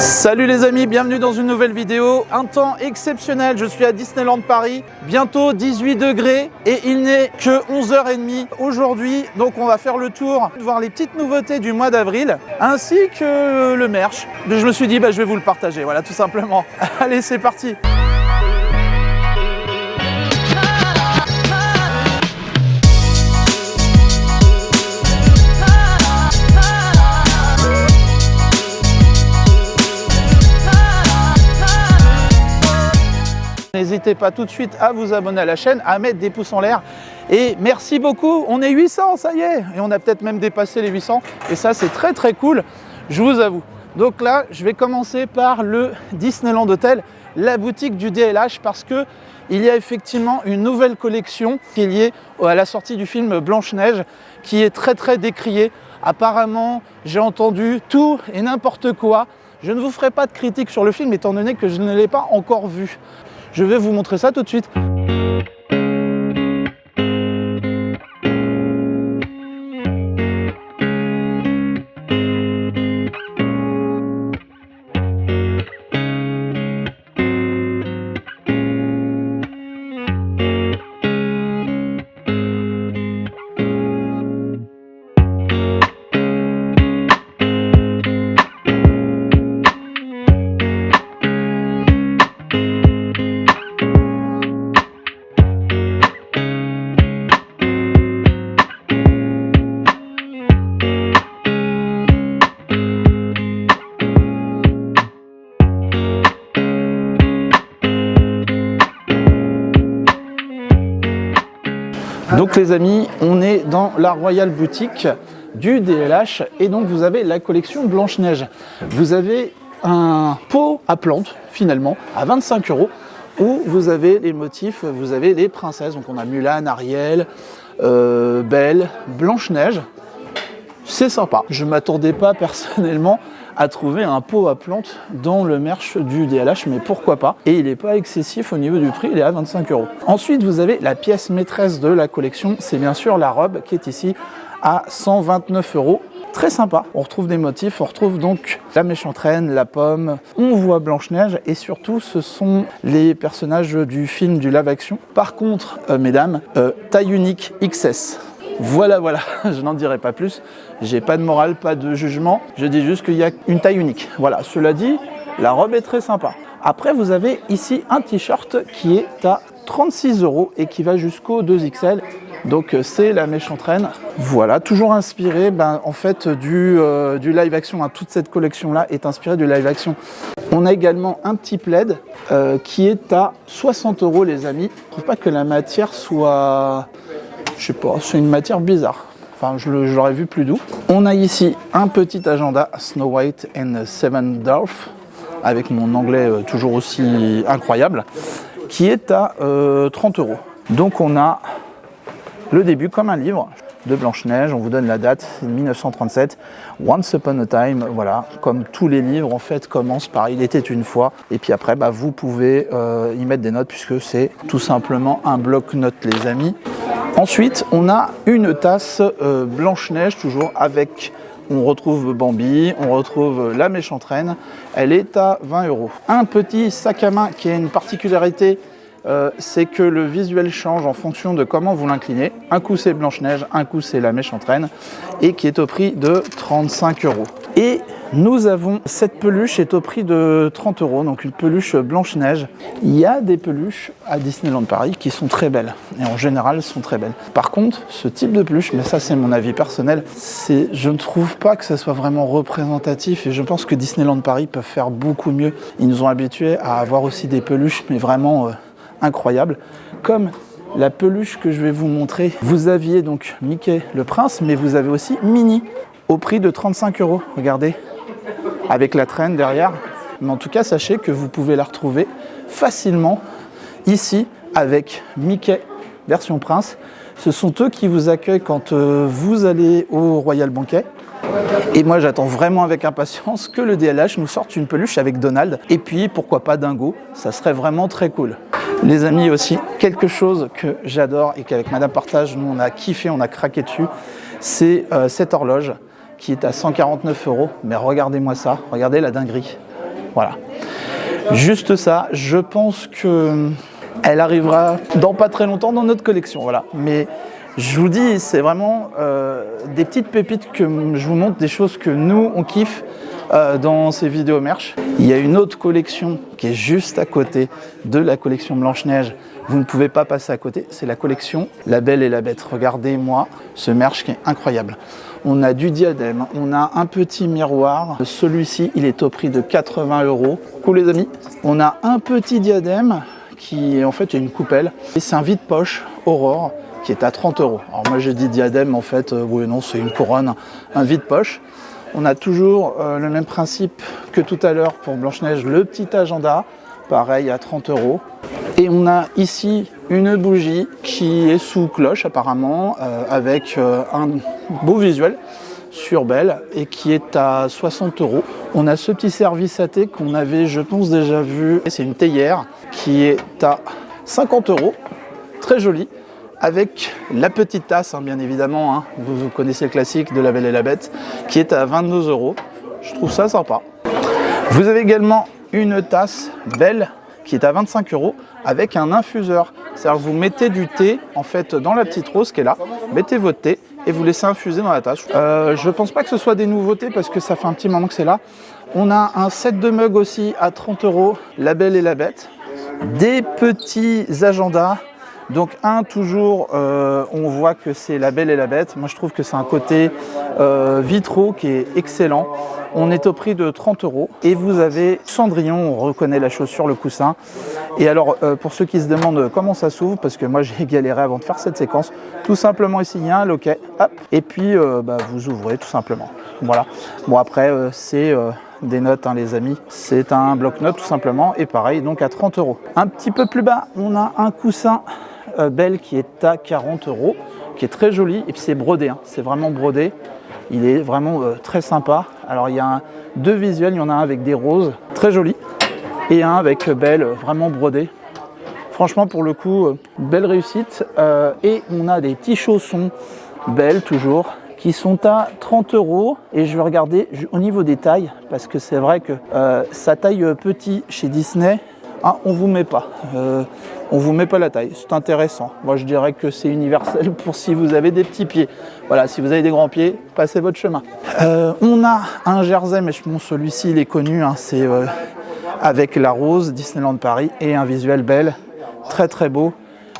Salut les amis, bienvenue dans une nouvelle vidéo. Un temps exceptionnel, je suis à Disneyland Paris, bientôt 18 degrés et il n'est que 11h30 aujourd'hui. Donc on va faire le tour, voir les petites nouveautés du mois d'avril ainsi que le merch. Je me suis dit, je vais vous le partager, voilà tout simplement. Allez, c'est parti. N'hésitez pas tout de suite à vous abonner à la chaîne, à mettre des pouces en l'air. Et merci beaucoup, on est 800, ça y est. Et on a peut-être même dépassé les 800. Et ça, c'est très très cool, je vous avoue. Donc là, je vais commencer par le Disneyland Hotel, la boutique du DLH, parce que il y a effectivement une nouvelle collection qui est liée à la sortie du film Blanche-Neige, qui est très très décriée. Apparemment, j'ai entendu tout et n'importe quoi. Je ne vous ferai pas de critique sur le film, étant donné que je ne l'ai pas encore vu. Je vais vous montrer ça tout de suite. Donc les amis, on est dans la Royal Boutique du DLH et donc vous avez la collection Blanche-Neige. Vous avez un pot à plantes finalement à 25 € où vous avez les motifs, vous avez les princesses. Donc on a Mulan, Ariel, Belle, Blanche-Neige. C'est sympa. Je ne m'attendais pas personnellement à trouver un pot à plantes dans le merch du DLH, mais pourquoi pas. Et il n'est pas excessif au niveau du prix, il est à 25 €. Ensuite, vous avez la pièce maîtresse de la collection, c'est bien sûr la robe qui est ici à 129 €. Très sympa, on retrouve des motifs, on retrouve donc la méchante reine, la pomme, on voit Blanche-Neige et surtout ce sont les personnages du film du live-action. Par contre, mesdames, taille unique XS. Voilà, je n'en dirai pas plus, j'ai pas de morale, pas de jugement, je dis juste qu'il y a une taille unique. Voilà, cela dit, la robe est très sympa. Après, vous avez ici un t-shirt qui est à 36 € et qui va jusqu'au 2XL. Donc c'est la méchante reine. Voilà, toujours inspiré en fait du live action. Toute cette collection là est inspirée du live action. On a également un petit plaid qui est à 60 € les amis. Je trouve pas que la matière soit... Je sais pas, c'est une matière bizarre. Enfin, je l'aurais vu plus doux. On a ici un petit agenda Snow White and Seven Dwarfs, avec mon anglais toujours aussi incroyable, qui est à 30 €. Donc on a le début comme un livre de Blanche-Neige, on vous donne la date, 1937, Once Upon a Time, voilà, comme tous les livres en fait commencent par Il était une fois, et puis après vous pouvez y mettre des notes puisque c'est tout simplement un bloc-notes les amis. Ensuite, on a une tasse Blanche-Neige, toujours avec, on retrouve Bambi, on retrouve la méchante reine, elle est à 20 €. Un petit sac à main qui a une particularité, c'est que le visuel change en fonction de comment vous l'inclinez. Un coup c'est Blanche-Neige, un coup c'est la méchante reine, et qui est au prix de 35 €. Et nous avons cette peluche est au prix de 30 €, donc une peluche Blanche-Neige. Il y a des peluches à Disneyland Paris qui sont très belles, et en général sont très belles. Par contre, ce type de peluche, mais ça c'est mon avis personnel, je ne trouve pas que ça soit vraiment représentatif, et je pense que Disneyland Paris peuvent faire beaucoup mieux. Ils nous ont habitués à avoir aussi des peluches, mais vraiment incroyables, comme la peluche que je vais vous montrer. Vous aviez donc Mickey le prince, mais vous avez aussi Minnie, au prix de 35 €, regardez, avec la traîne derrière. Mais en tout cas, sachez que vous pouvez la retrouver facilement ici avec Mickey version prince. Ce sont eux qui vous accueillent quand vous allez au Royal Banquet. Et moi, j'attends vraiment avec impatience que le DLH nous sorte une peluche avec Donald. Et puis, pourquoi pas Dingo, ça serait vraiment très cool. Les amis, aussi, quelque chose que j'adore et qu'avec Madame Partage, nous, on a kiffé, on a craqué dessus, c'est cette horloge qui est à 149 €. Mais regardez-moi ça, regardez la dinguerie. Voilà. Juste ça, je pense que elle arrivera dans pas très longtemps dans notre collection. Voilà. Mais je vous dis, c'est vraiment des petites pépites que je vous montre, des choses que nous, on kiffe dans ces vidéos merch. Il y a une autre collection qui est juste à côté de la collection Blanche-Neige. Vous ne pouvez pas passer à côté, c'est la collection La Belle et la Bête. Regardez-moi ce merch qui est incroyable. On a du diadème, on a un petit miroir. Celui-ci, il est au prix de 80 €. Cool les amis. On a un petit diadème qui est en fait une coupelle. Et c'est un vide-poche Aurore qui est à 30 €. Alors moi j'ai dit diadème, en fait, oui non, c'est une couronne, un vide-poche. On a toujours le même principe que tout à l'heure pour Blanche-Neige, le petit agenda, pareil à 30 €. Et on a ici une bougie qui est sous cloche apparemment, avec un beau visuel sur Belle et qui est à 60 €. On a ce petit service à thé qu'on avait, je pense, déjà vu. C'est une théière qui est à 50 €, très jolie, avec la petite tasse, bien évidemment, hein. Vous connaissez le classique de La Belle et la Bête, qui est à 22 €. Je trouve ça sympa. Vous avez également une tasse Belle qui est à 25 € avec un infuseur. C'est-à-dire que vous mettez du thé en fait dans la petite rose qui est là, mettez votre thé et vous laissez infuser dans la tasse. Je ne pense pas que ce soit des nouveautés parce que ça fait un petit moment que c'est là. On a un set de mugs aussi à 30 €, La Belle et la Bête. Des petits agendas. Donc toujours, on voit que c'est La Belle et la Bête. Moi je trouve que c'est un côté vitraux qui est excellent. On est au prix de 30 € et vous avez Cendrillon, on reconnaît la chaussure, le coussin. Et alors pour ceux qui se demandent comment ça s'ouvre, parce que moi j'ai galéré avant de faire cette séquence, tout simplement ici il y a un loquet, hop, et puis vous ouvrez tout simplement. Voilà. Bon après c'est des notes les amis, c'est un bloc-notes tout simplement et pareil donc à 30 €. Un petit peu plus bas on a un coussin Belle qui est à 40 €, qui est très joli et puis c'est brodé, c'est vraiment brodé. Il est vraiment très sympa. Alors il y a deux visuels, il y en a un avec des roses, très joli, et un avec Belle, vraiment brodé. Franchement pour le coup, belle réussite. Et on a des petits chaussons Belle toujours, qui sont à 30 €. Et je vais regarder au niveau des tailles, parce que c'est vrai que ça taille petit chez Disney. Ah, on vous met pas. On vous met pas la taille, c'est intéressant. Moi je dirais que c'est universel pour si vous avez des petits pieds. Voilà, si vous avez des grands pieds, passez votre chemin. On a un jersey, mais bon, celui-ci il est connu, c'est avec la rose, Disneyland Paris, et un visuel Belle, très très beau.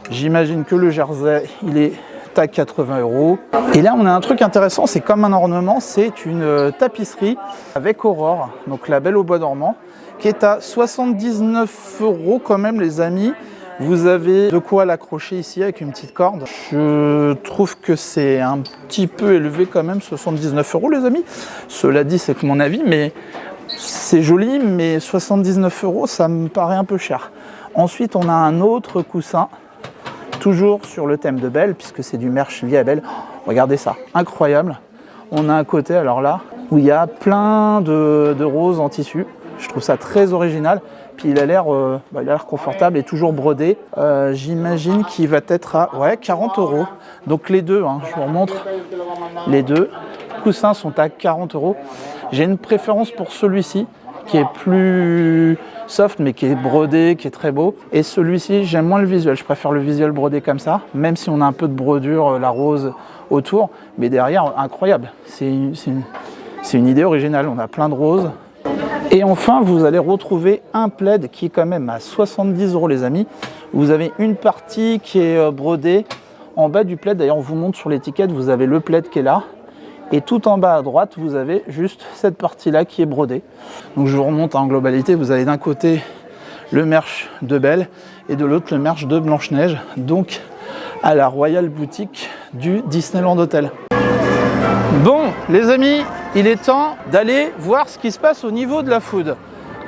J'imagine que le jersey il est à 80 €. Et là on a un truc intéressant, c'est comme un ornement, c'est une tapisserie avec Aurore, donc La Belle au bois dormant, qui est à 79 € quand même les amis. Vous avez de quoi l'accrocher ici avec une petite corde. Je trouve que c'est un petit peu élevé quand même, 79 € les amis. Cela dit, c'est que mon avis, mais c'est joli, mais 79 € ça me paraît un peu cher. Ensuite, on a un autre coussin, toujours sur le thème de Belle, puisque c'est du merch lié à Belle. Oh, regardez ça, incroyable. On a un côté, alors là, où il y a plein de roses en tissu. Je trouve ça très original. Puis il a l'air confortable et toujours brodé. J'imagine qu'il va être à 40 €. Donc les deux, je vous remontre. Les deux coussins sont à 40 €. J'ai une préférence pour celui-ci qui est plus soft mais qui est brodé, qui est très beau. Et celui-ci, j'aime moins le visuel. Je préfère le visuel brodé comme ça, même si on a un peu de brodure, la rose autour. Mais derrière, incroyable. C'est une idée originale. On a plein de roses. Et enfin, vous allez retrouver un plaid qui est quand même à 70 € les amis. Vous avez une partie qui est brodée en bas du plaid. D'ailleurs, on vous montre sur l'étiquette, vous avez le plaid qui est là. Et tout en bas à droite, vous avez juste cette partie-là qui est brodée. Donc je vous remonte en globalité. Vous avez d'un côté le merch de Belle et de l'autre le merch de Blanche-Neige. Donc à la Royal Boutique du Disneyland Hotel. Bon, les amis, il est temps d'aller voir ce qui se passe au niveau de la food.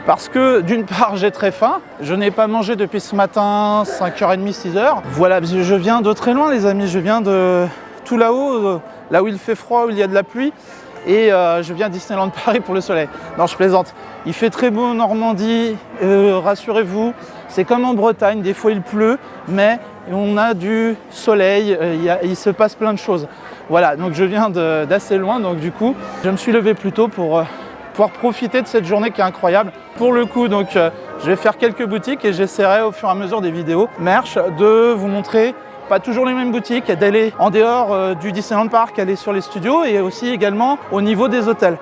Parce que d'une part, j'ai très faim. Je n'ai pas mangé depuis ce matin, 5h30, 6h. Voilà, je viens de très loin, les amis. Je viens de tout là-haut, là où il fait froid, où il y a de la pluie. Et je viens à Disneyland Paris pour le soleil. Non, je plaisante. Il fait très beau en Normandie, rassurez-vous. C'est comme en Bretagne, des fois il pleut, mais on a du soleil, il se passe plein de choses. Voilà, donc je viens d'assez loin, donc du coup, je me suis levé plus tôt pour pouvoir profiter de cette journée qui est incroyable. Pour le coup, donc, je vais faire quelques boutiques et j'essaierai au fur et à mesure des vidéos merch de vous montrer pas toujours les mêmes boutiques, d'aller en dehors du Disneyland Park, aller sur les studios et aussi également au niveau des hôtels.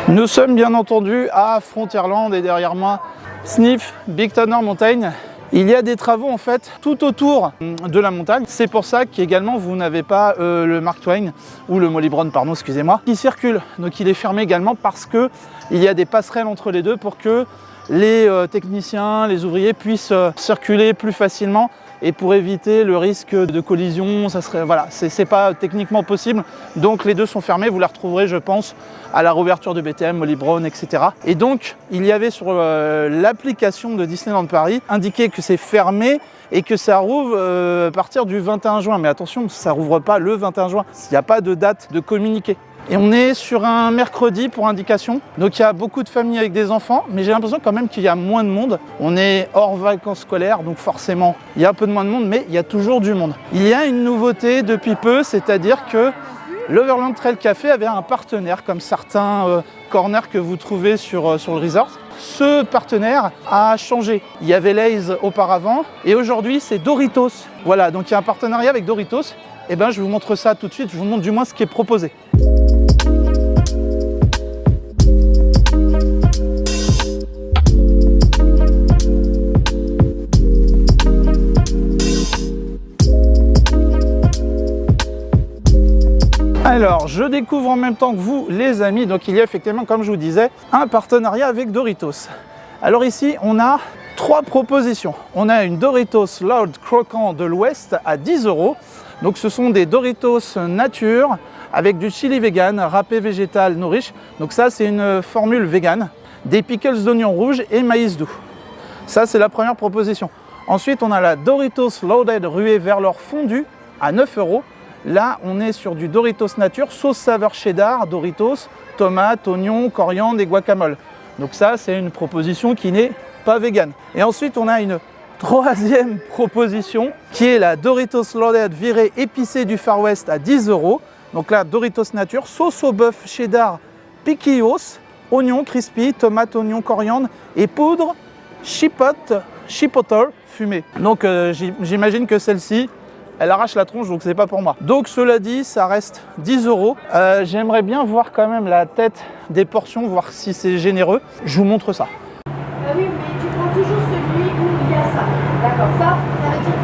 Nous sommes bien entendu à Frontierland et derrière moi, Sniff Big Thunder Mountain. Il y a des travaux en fait tout autour de la montagne. C'est pour ça qu'également vous n'avez pas le Mark Twain ou le Molly Brown, pardon, excusez-moi, qui circule. Donc il est fermé également parce que il y a des passerelles entre les deux pour que les techniciens, les ouvriers puissent circuler plus facilement. Et pour éviter le risque de collision, ça serait, voilà, c'est pas techniquement possible. Donc les deux sont fermés, vous la retrouverez je pense à la réouverture de BTM, Molly Brown, etc. Et donc il y avait sur l'application de Disneyland Paris indiqué que c'est fermé et que ça rouvre à partir du 21 juin. Mais attention, ça rouvre pas le 21 juin, il n'y a pas de date de communiqué. Et on est sur un mercredi pour indication, donc il y a beaucoup de familles avec des enfants, mais j'ai l'impression quand même qu'il y a moins de monde. On est hors vacances scolaires, donc forcément il y a un peu de moins de monde, mais il y a toujours du monde. Il y a une nouveauté depuis peu, c'est-à-dire que l'Overland Trail Café avait un partenaire, comme certains corners que vous trouvez sur le resort. Ce partenaire a changé. Il y avait Lay's auparavant, et aujourd'hui c'est Doritos. Voilà, donc il y a un partenariat avec Doritos. Et ben je vous montre ça tout de suite, je vous montre du moins ce qui est proposé. Alors, je découvre en même temps que vous, les amis, donc il y a effectivement, comme je vous disais, un partenariat avec Doritos. Alors ici, on a 3 propositions. On a une Doritos Lord Croquant de l'Ouest à 10 €. Donc ce sont des Doritos nature avec du chili vegan, râpé végétal nourriche. Donc ça, c'est une formule vegan, des pickles d'oignons rouges et maïs doux. Ça, c'est la première proposition. Ensuite, on a la Doritos Loaded ruée vers l'or fondu à 9 €. Là, on est sur du Doritos nature, sauce saveur cheddar, Doritos, tomates, oignons, coriandre et guacamole. Donc ça, c'est une proposition qui n'est pas vegan. Et ensuite, on a une troisième proposition qui est la Doritos Loaded virée épicée du Far West à 10 €. Donc là, Doritos nature, sauce au bœuf cheddar, piquillos, oignons crispy, tomates, oignons, coriandre et poudre chipotle fumée. Donc j'imagine que celle-ci, elle arrache la tronche, donc c'est pas pour moi. Donc cela dit, ça reste 10 €. J'aimerais bien voir quand même la tête des portions, voir si c'est généreux. Je vous montre ça. Oui, mais tu prends toujours celui où il y a ça. D'accord, ça veut dire...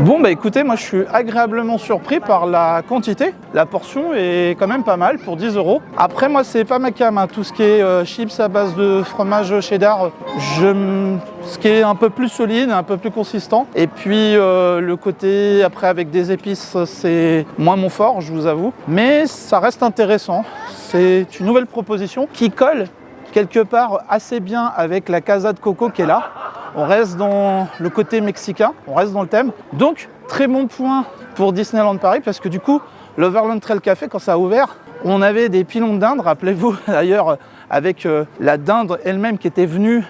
Bon bah écoutez, moi je suis agréablement surpris par la quantité. La portion est quand même pas mal pour 10 €. Après moi c'est pas ma cam, hein. Tout ce qui est chips à base de fromage cheddar, ce qui est un peu plus solide, un peu plus consistant. Et puis le côté après avec des épices, c'est moins mon fort, je vous avoue. Mais ça reste intéressant. C'est une nouvelle proposition qui colle quelque part assez bien avec la Casa de Coco qui est là. On reste dans le côté mexicain, on reste dans le thème. Donc, très bon point pour Disneyland Paris parce que du coup, l'Overland Trail Café, quand ça a ouvert, on avait des pilons de dinde, rappelez-vous d'ailleurs, avec la dinde elle-même qui était venue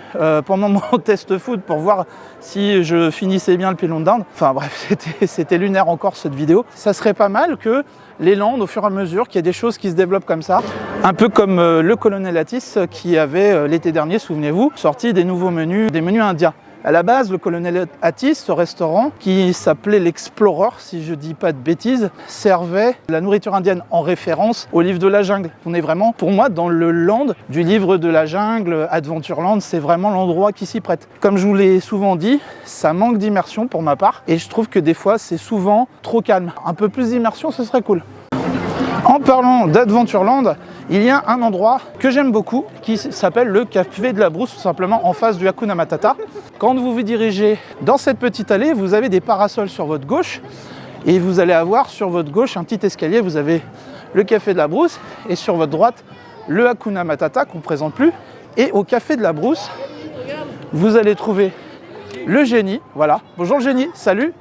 pendant mon test food pour voir si je finissais bien le pilon de dinde. Enfin bref, c'était lunaire encore cette vidéo. Ça serait pas mal que les landes, au fur et à mesure, qu'il y ait des choses qui se développent comme ça. Un peu comme le Colonel Atis qui avait l'été dernier, souvenez-vous, sorti des nouveaux menus, des menus indiens. À la base, le Colonel Atis, ce restaurant, qui s'appelait l'Explorer, si je dis pas de bêtises, servait la nourriture indienne en référence au livre de la jungle. On est vraiment, pour moi, dans le land du livre de la jungle, Adventureland, c'est vraiment l'endroit qui s'y prête. Comme je vous l'ai souvent dit, ça manque d'immersion pour ma part, et je trouve que des fois, c'est souvent trop calme. Un peu plus d'immersion, ce serait cool. En parlant d'Adventureland, il y a un endroit que j'aime beaucoup qui s'appelle le Café de la Brousse, tout simplement en face du Hakuna Matata. Quand vous vous dirigez dans cette petite allée, vous avez des parasols sur votre gauche et vous allez avoir sur votre gauche un petit escalier, vous avez le Café de la Brousse et sur votre droite le Hakuna Matata qu'on ne présente plus. Et au Café de la Brousse, vous allez trouver le génie. Voilà, bonjour le génie, salut.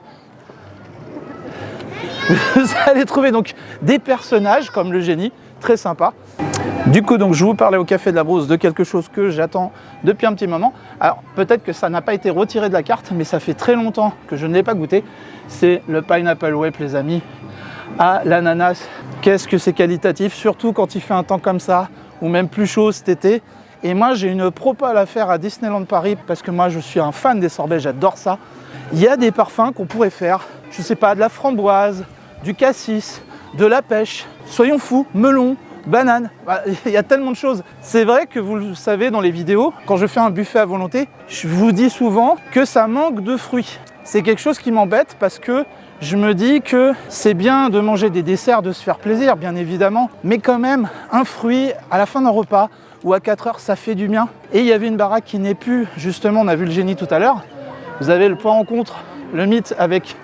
Vous allez trouver donc des personnages comme le génie, très sympa. Du coup, donc, je vous parlais au Café de la Brousse de quelque chose que j'attends depuis un petit moment. Alors, peut-être que ça n'a pas été retiré de la carte, mais ça fait très longtemps que je ne l'ai pas goûté. C'est le Pineapple Wape, les amis, à l'ananas. Qu'est-ce que c'est qualitatif, surtout quand il fait un temps comme ça, ou même plus chaud cet été. Et moi, j'ai une propale à faire à Disneyland Paris, parce que moi, je suis un fan des sorbets, j'adore ça. Il y a des parfums qu'on pourrait faire, je sais pas, de la framboise, du cassis, de la pêche, soyons fous, melon, banane, il y a tellement de choses. C'est vrai que vous le savez dans les vidéos, quand je fais un buffet à volonté, je vous dis souvent que ça manque de fruits. C'est quelque chose qui m'embête parce que je me dis que c'est bien de manger des desserts, de se faire plaisir, bien évidemment, mais quand même, un fruit à la fin d'un repas ou à 4 heures, ça fait du bien. Et il y avait une baraque qui n'est plus, justement, on a vu le génie tout à l'heure. Vous avez le point en contre, le mythe avec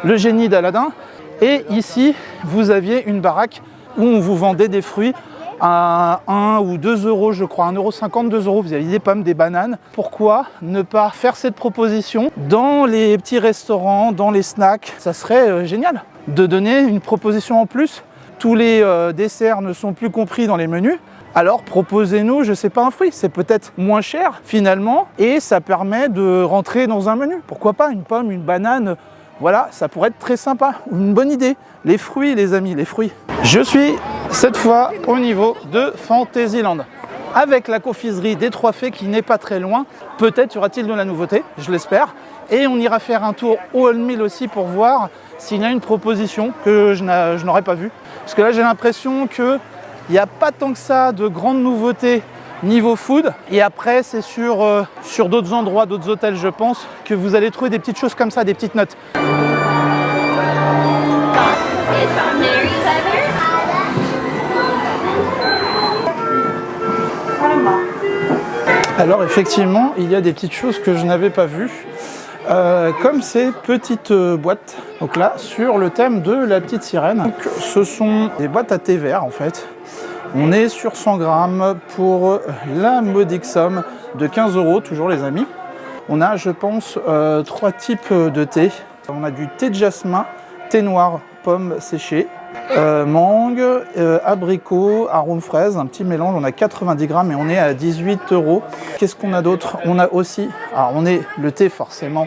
le génie d'Aladin. Et ici, vous aviez une baraque où on vous vendait des fruits à 1 ou 2 euros, je crois, 1,50 €, 2 euros. Vous aviez des pommes, des bananes. Pourquoi ne pas faire cette proposition dans les petits restaurants, dans les snacks? Ça serait génial de donner une proposition en plus. Tous les desserts ne sont plus compris dans les menus. Alors proposez-nous, je sais pas, un fruit. C'est peut-être moins cher finalement et ça permet de rentrer dans un menu. Pourquoi pas une pomme, une banane? Voilà, ça pourrait être très sympa, une bonne idée. Les fruits, les amis, les fruits. Je suis cette fois au niveau de Fantasyland avec la confiserie des Trois Fées qui n'est pas très loin. Peut-être y aura-t-il de la nouveauté, je l'espère. Et on ira faire un tour au Old Mill aussi pour voir s'il y a une proposition que je n'aurais pas vue. Parce que là, j'ai l'impression qu'il n'y a pas tant que ça de grandes nouveautés niveau food. Et après, c'est sur d'autres endroits, d'autres hôtels, je pense, que vous allez trouver des petites choses comme ça, des petites notes. Alors effectivement, il y a des petites choses que je n'avais pas vues, comme ces petites boîtes. Donc là, sur le thème de la petite sirène. Donc, ce sont des boîtes à thé vert en fait. On est sur 100 grammes pour la modique somme de 15 €, toujours les amis. On a, je pense, 3 types de thé. On a du thé de jasmin, thé noir, pomme séchée, mangue, abricot, arôme fraise, un petit mélange. On a 90 grammes et on est à 18 €. Qu'est-ce qu'on a d'autre? On a aussi, alors on est le thé forcément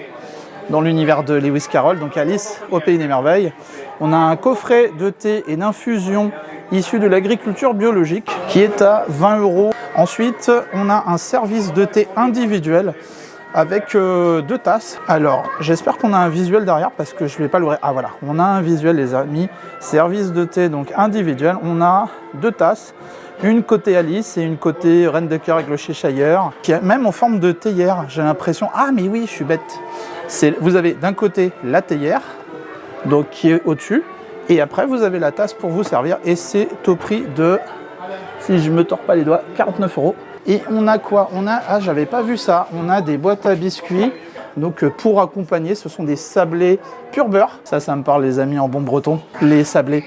dans l'univers de Lewis Carroll, donc Alice au Pays des Merveilles. On a un coffret de thé et d'infusion issu de l'agriculture biologique qui est à 20 €. Ensuite, on a un service de thé individuel avec 2 tasses. Alors, j'espère qu'on a un visuel derrière parce que je ne vais pas l'ouvrir. Ah voilà, on a un visuel les amis. Service de thé donc individuel. On a 2 tasses, une côté Alice et une côté Reine de Cœur avec le Cheshire, qui est même en forme de théière. J'ai l'impression, ah mais oui, je suis bête. Vous avez d'un côté la théière, donc qui est au-dessus, et après vous avez la tasse pour vous servir, et c'est au prix de, si je me tords pas les doigts, 49 €. Et on a quoi? On a, ah j'avais pas vu ça, on a des boîtes à biscuits, donc pour accompagner, ce sont des sablés pur beurre. Ça me parle les amis en bon breton, les sablés.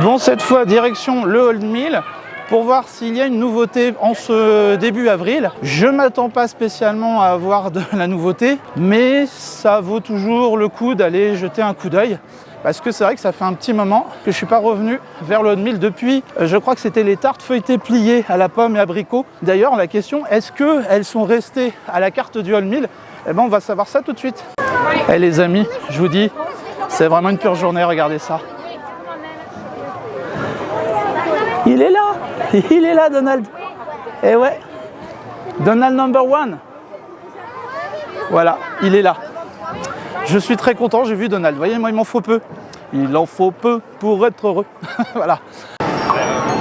Bon, cette fois, direction le Old Mill, pour voir s'il y a une nouveauté en ce début avril. Je ne m'attends pas spécialement à avoir de la nouveauté, mais ça vaut toujours le coup d'aller jeter un coup d'œil. Parce que c'est vrai que ça fait un petit moment que je ne suis pas revenu vers le Old Mill depuis, je crois que c'était les tartes feuilletées pliées à la pomme et abricot. D'ailleurs, la question, est-ce qu'elles sont restées à la carte du Old Mill? Eh ben, on va savoir ça tout de suite. Eh les amis, je vous dis, c'est vraiment une pure journée, regardez ça. Il est là Donald. Eh ouais, Donald number 1. Voilà, il est là. Je suis très content, j'ai vu Donald. Vous voyez, moi il m'en faut peu. Il en faut peu pour être heureux. Voilà.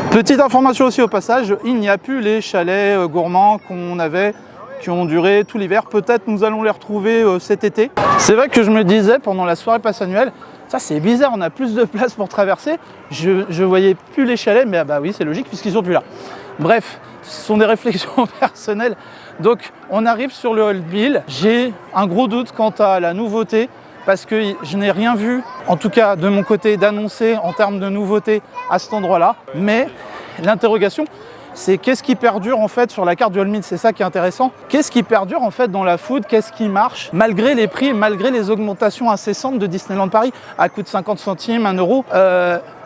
Petite information aussi au passage, il n'y a plus les chalets gourmands qu'on avait, qui ont duré tout l'hiver. Peut-être nous allons les retrouver cet été. C'est vrai que je me disais pendant la soirée passe annuelle, ça c'est bizarre, on a plus de place pour traverser. Je voyais plus les chalets, mais ah bah oui, c'est logique puisqu'ils sont plus là. Bref, ce sont des réflexions personnelles. Donc on arrive sur le Old Mill. J'ai un gros doute quant à la nouveauté parce que je n'ai rien vu, en tout cas de mon côté, d'annoncer en termes de nouveauté à cet endroit-là. Mais l'interrogation, c'est qu'est-ce qui perdure en fait sur la carte du All Meal, c'est ça qui est intéressant. Qu'est-ce qui perdure en fait dans la food, qu'est-ce qui marche malgré les prix, malgré les augmentations incessantes de Disneyland Paris à coût de 50 centimes, 1 euro.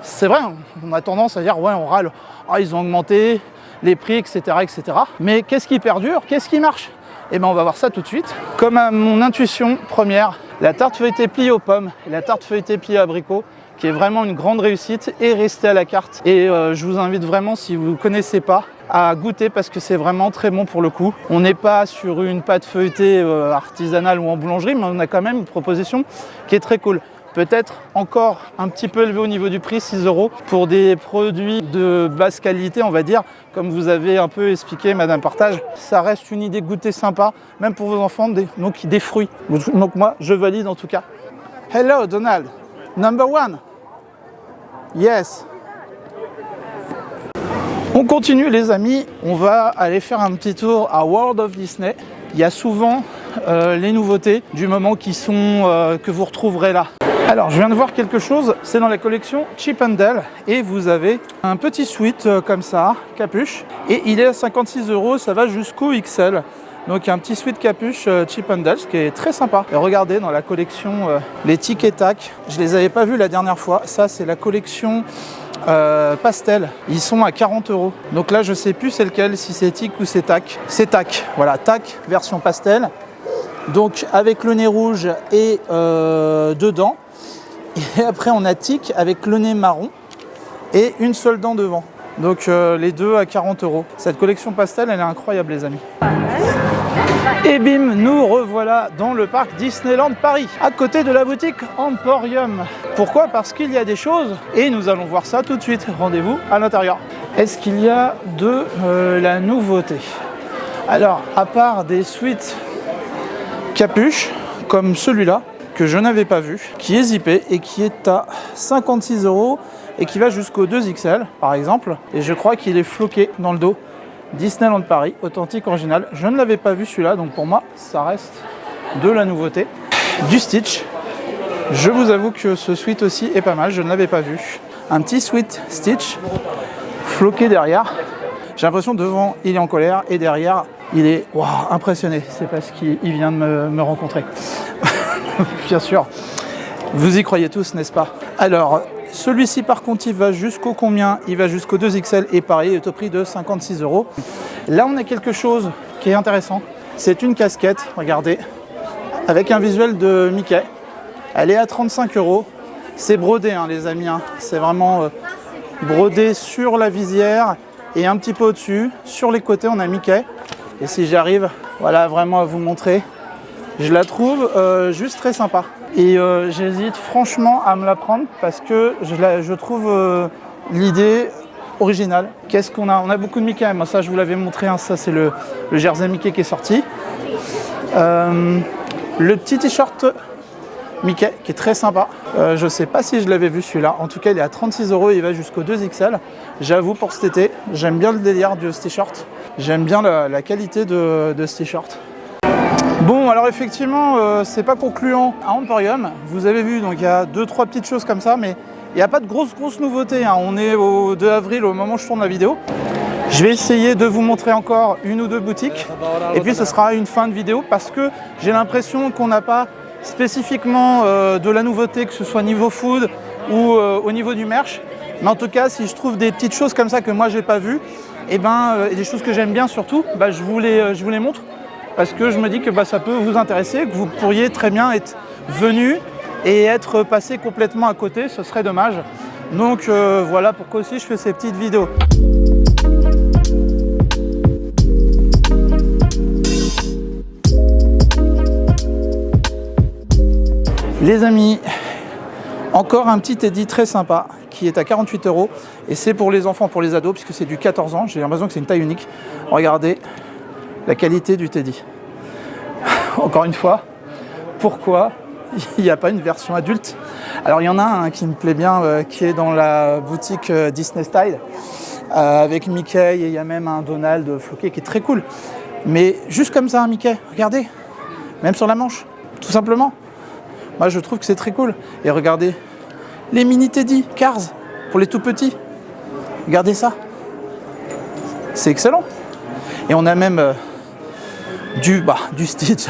C'est vrai, on a tendance à dire ouais, on râle, ah, ils ont augmenté les prix, etc., etc. Mais qu'est-ce qui perdure, qu'est-ce qui marche? Et ben on va voir ça tout de suite. Comme à mon intuition première, la tarte feuilletée pliée aux pommes et la tarte feuilletée pliée à abricots, qui est vraiment une grande réussite, et restée à la carte. Et je vous invite vraiment, si vous ne connaissez pas, à goûter parce que c'est vraiment très bon pour le coup. On n'est pas sur une pâte feuilletée artisanale ou en boulangerie, mais on a quand même une proposition qui est très cool. Peut-être encore un petit peu élevé au niveau du prix, 6 € pour des produits de basse qualité, on va dire, comme vous avez un peu expliqué, Madame Partage. Ça reste une idée de goûter sympa, même pour vos enfants, donc des fruits. Donc moi, je valide en tout cas. Hello Donald, number one. Yes. On continue les amis, on va aller faire un petit tour à World of Disney. Il y a souvent les nouveautés du moment qui sont que vous retrouverez là. Alors je viens de voir quelque chose, c'est dans la collection Chip 'n Dale et vous avez un petit sweat comme ça, capuche, et il est à 56 €, ça va jusqu'au XL. Donc il y a un petit sweat capuche Chip 'n Dale, ce qui est très sympa. Et regardez dans la collection les tic et tac, je les avais pas vus la dernière fois, ça c'est la collection pastel, ils sont à 40 €. Donc là je sais plus c'est lequel, si c'est tic ou c'est tac. C'est tac, voilà, tac version pastel. Donc avec le nez rouge et dedans. Et après on a tic avec le nez marron et une seule dent devant. Donc les deux à 40 €. Cette collection pastel elle est incroyable les amis. Et bim, nous revoilà dans le parc Disneyland Paris, à côté de la boutique Emporium. Pourquoi? Parce qu'il y a des choses et nous allons voir ça tout de suite. Rendez-vous à l'intérieur. Est-ce qu'il y a de la nouveauté? Alors, à part des suites capuche, comme celui-là, que je n'avais pas vu, qui est zippé et qui est à 56 € et qui va jusqu'au 2XL, par exemple. Et je crois qu'il est floqué dans le dos. Disneyland Paris, authentique, original. Je ne l'avais pas vu celui-là, donc pour moi, ça reste de la nouveauté. Du Stitch. Je vous avoue que ce sweat aussi est pas mal, je ne l'avais pas vu. Un petit sweat Stitch, floqué derrière. J'ai l'impression devant, il est en colère, et derrière, il est impressionné. C'est parce qu'il vient de me rencontrer. Bien sûr. Vous y croyez tous, n'est-ce pas? Alors, celui-ci par contre il va jusqu'au combien? Il va jusqu'au 2XL et pareil, il est au prix de 56 €. Là on a quelque chose qui est intéressant. C'est une casquette, regardez, avec un visuel de Mickey. Elle est à 35 €. C'est brodé hein, les amis, hein. C'est vraiment brodé sur la visière et un petit peu au-dessus. Sur les côtés on a Mickey. Et si j'arrive voilà, vraiment à vous montrer, je la trouve juste très sympa. Et j'hésite franchement à me la prendre parce que je trouve l'idée originale. Qu'est-ce qu'on a? On a beaucoup de Mickey. Moi, ça, je vous l'avais montré. Hein. Ça, c'est le jersey Mickey qui est sorti. Le petit t-shirt Mickey qui est très sympa. Je ne sais pas si je l'avais vu celui-là. En tout cas, il est à 36 € et il va jusqu'au 2XL. J'avoue, pour cet été, j'aime bien le délire de ce t-shirt. J'aime bien la qualité de ce t-shirt. Bon, alors effectivement, c'est pas concluant à Emporium. Vous avez vu, donc il y a 2-3 petites choses comme ça, mais il n'y a pas de grosses nouveautés. Hein. On est au 2 avril au moment où je tourne la vidéo. Je vais essayer de vous montrer encore une ou deux boutiques. Et puis ce sera une fin de vidéo parce que j'ai l'impression qu'on n'a pas spécifiquement de la nouveauté, que ce soit niveau food ou au niveau du merch. Mais en tout cas, si je trouve des petites choses comme ça que moi j'ai pas vues, et des choses que j'aime bien surtout, je vous les montre. Parce que je me dis que ça peut vous intéresser, que vous pourriez très bien être venu et être passé complètement à côté, ce serait dommage. Donc voilà pourquoi aussi je fais ces petites vidéos. Les amis, encore un petit Teddy très sympa qui est à 48 € et c'est pour les enfants, pour les ados, puisque c'est du 14 ans. J'ai l'impression que c'est une taille unique. Regardez la qualité du Teddy. Encore une fois, pourquoi il n'y a pas une version adulte? Alors il y en a un qui me plaît bien, qui est dans la boutique Disney Style, avec Mickey, et il y a même un Donald floqué qui est très cool. Mais juste comme ça un Mickey, regardez, même sur la manche, tout simplement. Moi je trouve que c'est très cool. Et regardez, les mini Teddy, Cars, pour les tout petits. Regardez ça. C'est excellent. Et on a même du Stitch,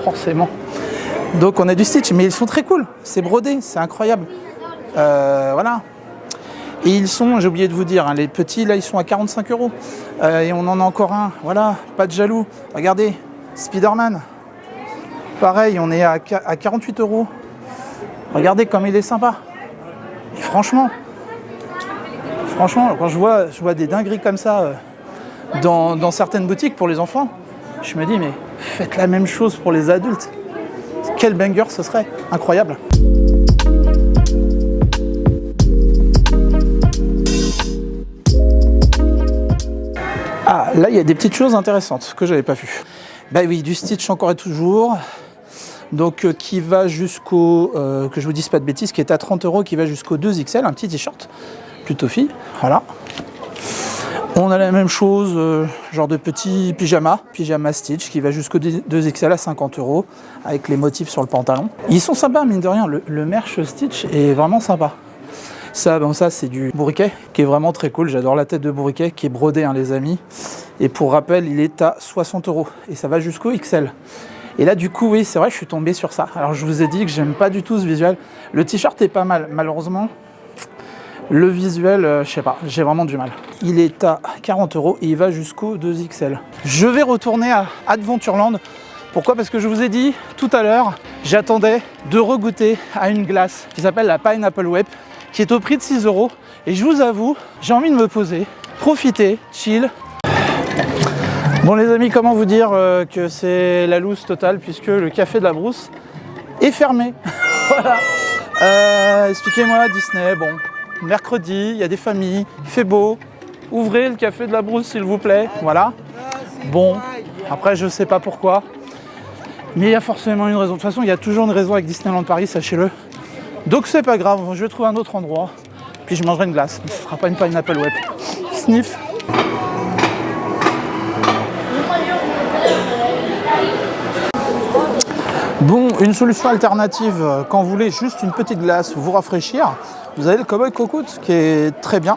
forcément. Donc on a du Stitch, mais ils sont très cool. C'est brodé, c'est incroyable. Voilà. Et ils sont, j'ai oublié de vous dire, hein, les petits là ils sont à 45 €. Et on en a encore un, voilà, pas de jaloux. Regardez, Spider-Man. Pareil, on est à 48 €. Regardez comme il est sympa. Et franchement, quand je vois des dingueries comme ça dans certaines boutiques pour les enfants, je me dis mais faites la même chose pour les adultes. Quel banger ce serait, incroyable. Ah, là il y a des petites choses intéressantes que j'avais pas vues. Bah oui, du Stitch encore et toujours. Donc qui va jusqu'au, que je vous dise pas de bêtises, qui est à 30 €, qui va jusqu'au 2XL, un petit t-shirt, plutôt fille, voilà. On a la même chose, genre de petit pyjama Stitch, qui va jusqu'au 2XL à 50 €, avec les motifs sur le pantalon. Ils sont sympas, mine de rien, le merch Stitch est vraiment sympa. Ça, bon, ça c'est du bourriquet, qui est vraiment très cool, j'adore la tête de bourriquet, qui est brodée, hein, les amis. Et pour rappel, il est à 60 €, et ça va jusqu'au XL. Et là, du coup, oui, c'est vrai, je suis tombé sur ça. Alors, je vous ai dit que j'aime pas du tout ce visuel. Le t-shirt est pas mal. Malheureusement, le visuel, je sais pas, j'ai vraiment du mal. Il est à 40 € et il va jusqu'au 2XL. Je vais retourner à Adventureland. Pourquoi? Parce que je vous ai dit tout à l'heure, j'attendais de regoûter à une glace qui s'appelle la Pineapple Whip, qui est au prix de 6 €. Et je vous avoue, j'ai envie de me poser, profiter, chill. Bon les amis, comment vous dire que c'est la loose totale puisque le café de la Brousse est fermé. Voilà. Expliquez-moi Disney, bon, mercredi, il y a des familles, il fait beau, ouvrez le café de la Brousse s'il vous plaît, voilà. Bon, après je sais pas pourquoi, mais il y a forcément une raison. De toute façon, il y a toujours une raison avec Disneyland Paris, sachez-le. Donc c'est pas grave, je vais trouver un autre endroit, puis je mangerai une glace, mais ce sera pas une Pineapple Whip. Sniff. Bon, une solution alternative, quand vous voulez juste une petite glace, vous rafraîchir, vous avez le Cowboy Cocoot qui est très bien.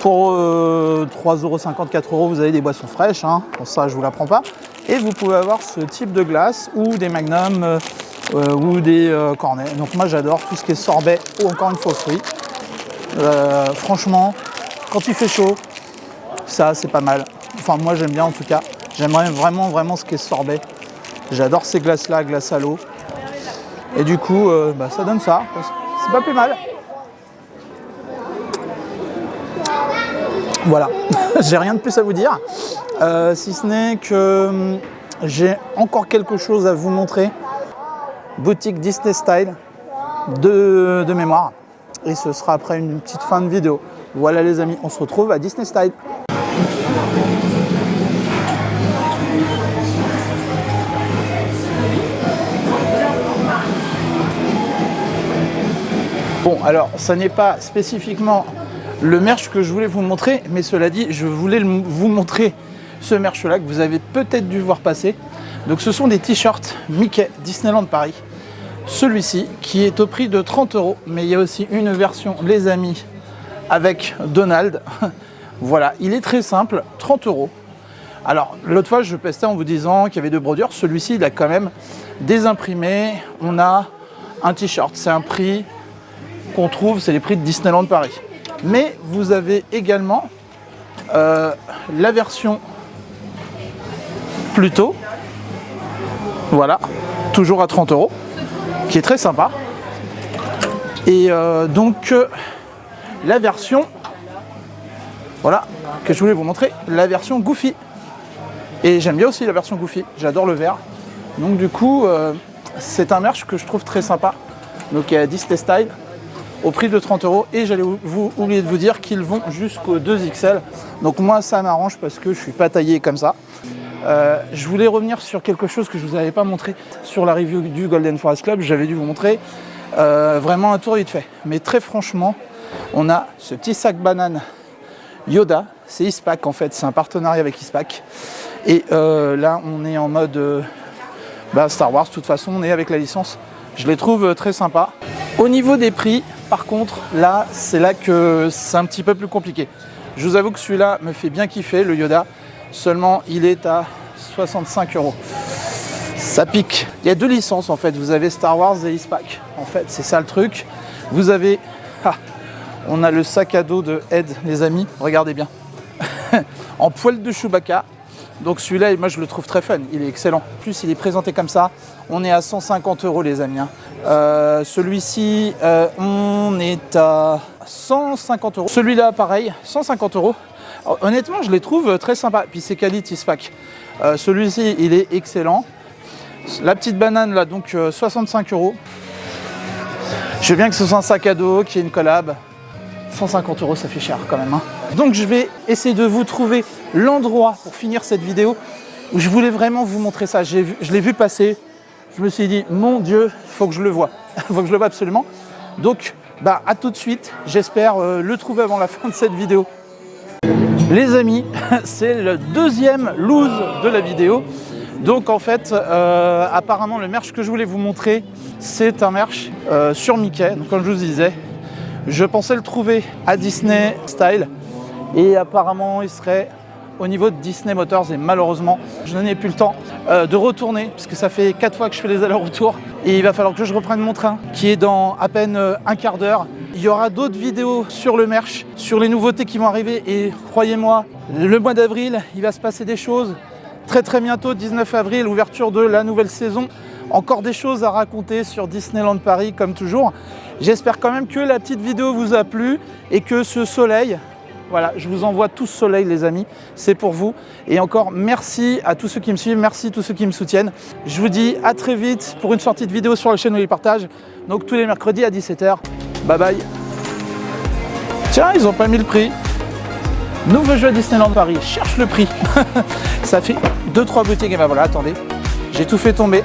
Pour 3,50 €, 4 €, vous avez des boissons fraîches, hein. Pour ça je vous l'apprends pas. Et vous pouvez avoir ce type de glace ou des magnums ou des cornets. Donc moi j'adore tout ce qui est sorbet ou encore une fois fruits. Franchement, quand il fait chaud, ça c'est pas mal. Enfin moi j'aime bien en tout cas. J'aimerais vraiment ce qui est sorbet. J'adore ces glaces-là, glace à l'eau. Et du coup, ça donne ça. C'est pas plus mal. Voilà, j'ai rien de plus à vous dire. Si ce n'est que j'ai encore quelque chose à vous montrer. Boutique Disney Style de mémoire. Et ce sera après une petite fin de vidéo. Voilà les amis, on se retrouve à Disney Style. Bon, alors, ça n'est pas spécifiquement le merch que je voulais vous montrer, mais cela dit, je voulais vous montrer ce merch-là que vous avez peut-être dû voir passer. Donc, ce sont des t-shirts Mickey Disneyland Paris. Celui-ci, qui est au prix de 30 €, mais il y a aussi une version, les amis, avec Donald. Voilà, il est très simple, 30 €. Alors, l'autre fois, je pestais en vous disant qu'il y avait deux brodures. Celui-ci, il a quand même des imprimés. On a un t-shirt, c'est un prix qu'on trouve, c'est les prix de Disneyland Paris. Mais vous avez également la version Pluto, voilà, toujours à 30 €, qui est très sympa. Et donc la version, voilà, que je voulais vous montrer, la version Goofy. Et j'aime bien aussi la version Goofy, j'adore le vert. Donc du coup, c'est un merch que je trouve très sympa. Donc il y a Disney Style au prix de 30 € et j'allais oublier de vous dire qu'ils vont jusqu'au 2XL. Donc moi ça m'arrange parce que je suis pas taillé comme ça. Je voulais revenir sur quelque chose que je vous avais pas montré sur la review du Golden Forest Club. J'avais dû vous montrer vraiment un tour vite fait. Mais très franchement, on a ce petit sac banane Yoda. C'est Eastpak en fait, c'est un partenariat avec Eastpak. Et là on est en mode Star Wars. De toute façon on est avec la licence. Je les trouve très sympas. Au niveau des prix, par contre, là, c'est là que c'est un petit peu plus compliqué. Je vous avoue que celui-là me fait bien kiffer, le Yoda. Seulement, il est à 65 €. Ça pique. Il y a 2 licences en fait. Vous avez Star Wars et Eastpak. En fait, c'est ça le truc. Vous avez... Ah, on a le sac à dos de Ed, les amis. Regardez bien. En poil de Chewbacca. Donc celui-là, moi je le trouve très fun. Il est excellent. En plus, il est présenté comme ça. On est à 150 € les amis. Celui-ci, on est à 150 €. Celui-là, pareil, 150 €. Alors, honnêtement, je les trouve très sympas. Puis c'est qualité Eastpak. Celui-ci, il est excellent. La petite banane là, donc 65 €. Je veux bien que ce soit un sac à dos, qu'il y ait une collab. 150 €, ça fait cher quand même. Hein. Donc je vais essayer de vous trouver l'endroit pour finir cette vidéo où je voulais vraiment vous montrer ça. Je l'ai vu passer. Je me suis dit, mon Dieu, il faut que je le voie. Il faut que je le voie absolument. Donc, bah, à tout de suite. J'espère le trouver avant la fin de cette vidéo. Les amis, c'est le deuxième lose de la vidéo. Donc en fait, apparemment le merch que je voulais vous montrer, c'est un merch sur Mickey. Donc comme je vous disais, je pensais le trouver à Disney Style et apparemment il serait au niveau de Disney Motors et malheureusement je n'ai plus le temps de retourner puisque ça fait 4 fois que je fais les allers-retours et il va falloir que je reprenne mon train qui est dans à peine un quart d'heure. Il y aura d'autres vidéos sur le merch, sur les nouveautés qui vont arriver et croyez-moi, le mois d'avril, il va se passer des choses. Très bientôt, 19 avril, ouverture de la nouvelle saison. Encore des choses à raconter sur Disneyland Paris comme toujours. J'espère quand même que la petite vidéo vous a plu et que ce soleil, voilà, je vous envoie tout ce soleil les amis, c'est pour vous. Et encore merci à tous ceux qui me suivent, merci à tous ceux qui me soutiennent. Je vous dis à très vite pour une sortie de vidéo sur la chaîne où ils partagent. Donc tous les mercredis à 17 h. Bye bye. Tiens, ils n'ont pas mis le prix. Nouveau jeu à Disneyland Paris, cherche le prix. Ça fait 2-3 boutiques et ben voilà, attendez, j'ai tout fait tomber.